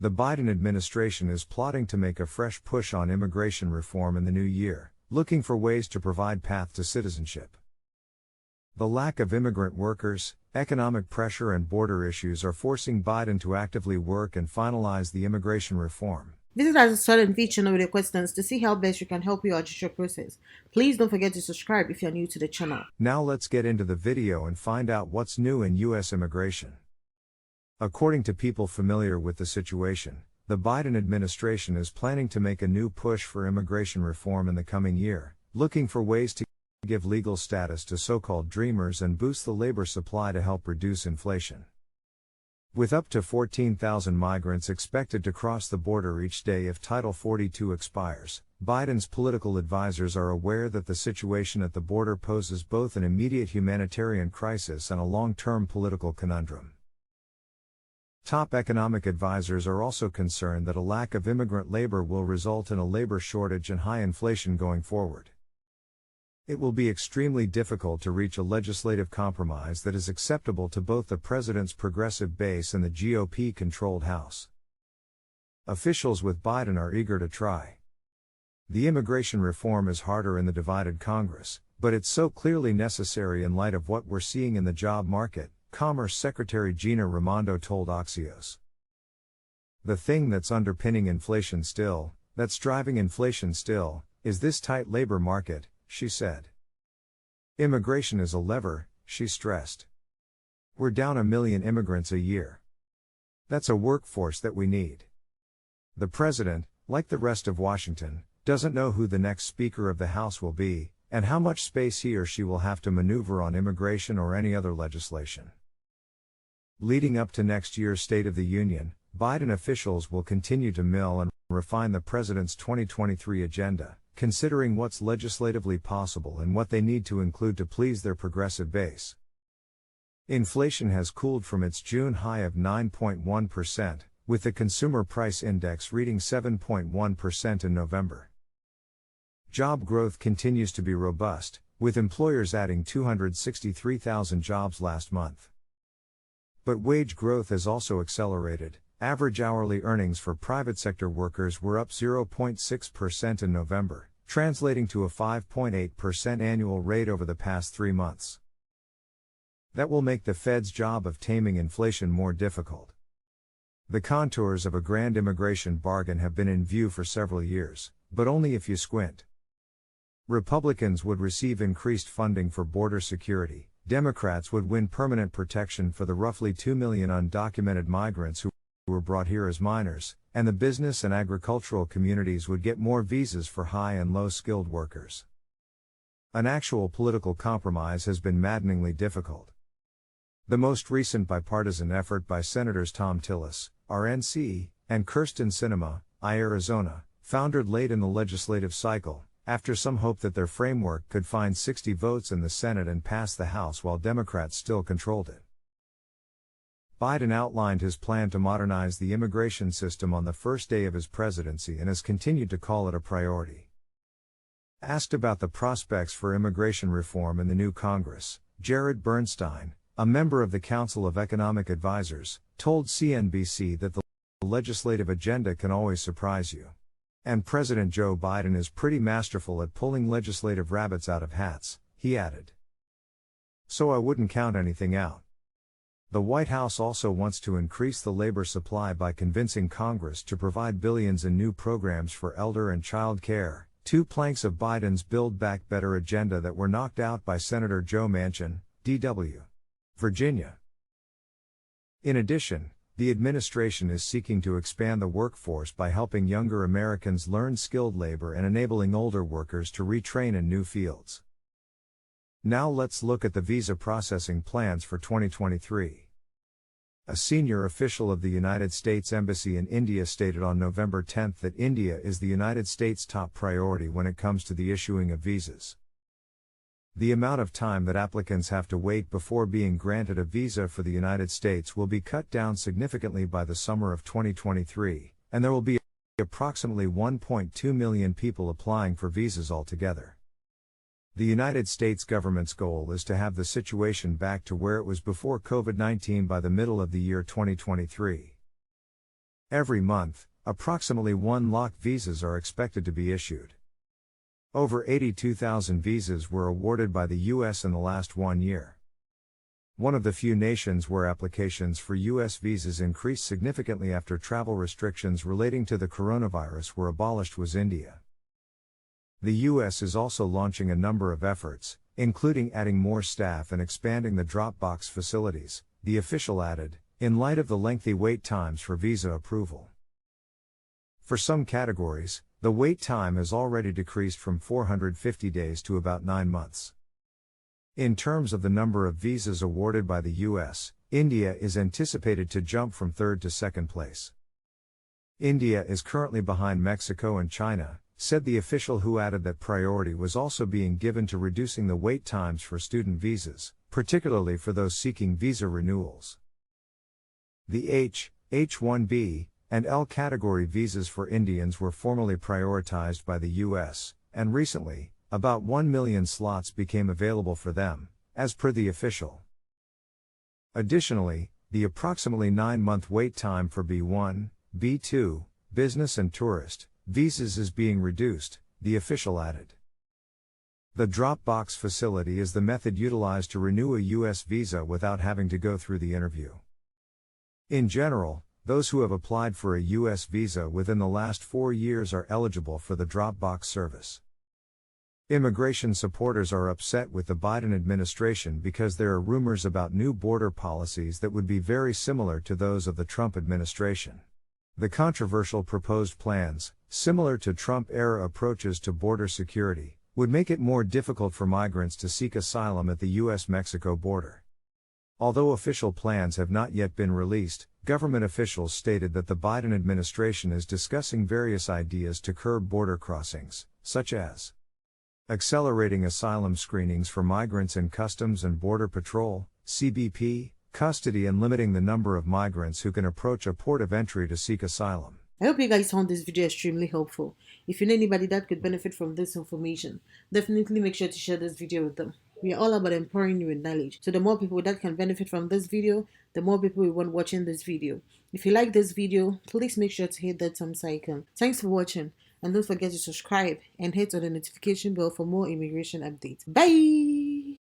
The Biden administration is plotting to make a fresh push on immigration reform in the new year, looking for ways to provide path to citizenship. The lack of immigrant workers, economic pressure and border issues are forcing Biden to actively work and finalize the immigration reform. Visit our Swat&Vee channel with your questions to see how best we can help you out with your process. Please don't forget to subscribe if you're new to the channel. Now let's get into the video and find out what's new in U.S. immigration. According to people familiar with the situation, the Biden administration is planning to make a new push for immigration reform in the coming year, looking for ways to give legal status to so-called dreamers and boost the labor supply to help reduce inflation. With up to 14,000 migrants expected to cross the border each day if Title 42 expires, Biden's political advisors are aware that the situation at the border poses both an immediate humanitarian crisis and a long-term political conundrum. Top economic advisors are also concerned that a lack of immigrant labor will result in a labor shortage and high inflation going forward. It will be extremely difficult to reach a legislative compromise that is acceptable to both the president's progressive base and the GOP-controlled House. Officials with Biden are eager to try. The immigration reform is harder in the divided Congress, but it's so clearly necessary in light of what we're seeing in the job market, Commerce Secretary Gina Raimondo told Axios. The thing that's underpinning inflation still, that's driving inflation still, is this tight labor market, she said. Immigration is a lever, she stressed. We're down 1 million immigrants a year. That's a workforce that we need. The president, like the rest of Washington, doesn't know who the next Speaker of the House will be, and how much space he or she will have to maneuver on immigration or any other legislation. Leading up to next year's State of the Union, Biden officials will continue to mill and refine the president's 2023 agenda, considering what's legislatively possible and what they need to include to please their progressive base. Inflation has cooled from its June high of 9.1%, with the Consumer Price Index reading 7.1% in November. Job growth continues to be robust, with employers adding 263,000 jobs last month. But wage growth has also accelerated. Average hourly earnings for private sector workers were up 0.6% in November, translating to a 5.8% annual rate over the past 3 months. That will make the Fed's job of taming inflation more difficult. The contours of a grand immigration bargain have been in view for several years, but only if you squint. Republicans would receive increased funding for border security, Democrats would win permanent protection for the roughly 2 million undocumented migrants who were brought here as minors, and the business and agricultural communities would get more visas for high and low-skilled workers. An actual political compromise has been maddeningly difficult. The most recent bipartisan effort by Senators Tom Tillis, RNC, and Kyrsten Sinema, Arizona, foundered late in the legislative cycle, after some hope that their framework could find 60 votes in the Senate and pass the House while Democrats still controlled it. Biden outlined his plan to modernize the immigration system on the first day of his presidency and has continued to call it a priority. Asked about the prospects for immigration reform in the new Congress, Jared Bernstein, a member of the Council of Economic Advisors, told CNBC that the legislative agenda can always surprise you. And President Joe Biden is pretty masterful at pulling legislative rabbits out of hats, he added. So I wouldn't count anything out. The White House also wants to increase the labor supply by convincing Congress to provide billions in new programs for elder and child care, 2 planks of Biden's Build Back Better agenda that were knocked out by Senator Joe Manchin, D.W. Virginia. In addition, the administration is seeking to expand the workforce by helping younger Americans learn skilled labor and enabling older workers to retrain in new fields. Now let's look at the visa processing plans for 2023. A senior official of the United States Embassy in India stated on November 10 that India is the United States' top priority when it comes to the issuing of visas. The amount of time that applicants have to wait before being granted a visa for the United States will be cut down significantly by the summer of 2023, and there will be approximately 1.2 million people applying for visas altogether. The United States government's goal is to have the situation back to where it was before COVID-19 by the middle of the year 2023. Every month, approximately 1 lakh visas are expected to be issued. Over 82,000 visas were awarded by the US in the last 1 year. One of the few nations where applications for US visas increased significantly after travel restrictions relating to the coronavirus were abolished was India. The US is also launching a number of efforts, including adding more staff and expanding the drop-box facilities, the official added, in light of the lengthy wait times for visa approval. For some categories, the wait time has already decreased from 450 days to about 9 months. In terms of the number of visas awarded by the US, India is anticipated to jump from third to second place. India is currently behind Mexico and China, said the official, who added that priority was also being given to reducing the wait times for student visas, particularly for those seeking visa renewals. The H-1B, and L category visas for Indians were formally prioritized by the US, and recently, about 1 million slots became available for them, as per the official. Additionally, the approximately 9-month wait time for B1, B2, business and tourist visas is being reduced, the official added. The drop-box facility is the method utilized to renew a US visa without having to go through the interview. In general, those who have applied for a US visa within the last 4 years are eligible for the drop-box service. Immigration supporters are upset with the Biden administration because there are rumors about new border policies that would be very similar to those of the Trump administration. The controversial proposed plans, similar to Trump-era approaches to border security, would make it more difficult for migrants to seek asylum at the US-Mexico border. Although official plans have not yet been released, government officials stated that the Biden administration is discussing various ideas to curb border crossings, such as accelerating asylum screenings for migrants in Customs and Border Patrol, CBP, custody, and limiting the number of migrants who can approach a port of entry to seek asylum. I hope you guys found this video extremely helpful. If you know anybody that could benefit from this information, definitely make sure to share this video with them. We are all about empowering you with knowledge. So the more people that can benefit from this video, the more people we want watching this video. If you like this video, please make sure to hit that thumbs icon. Thanks for watching, and don't forget to subscribe and hit on the notification bell for more immigration updates. Bye!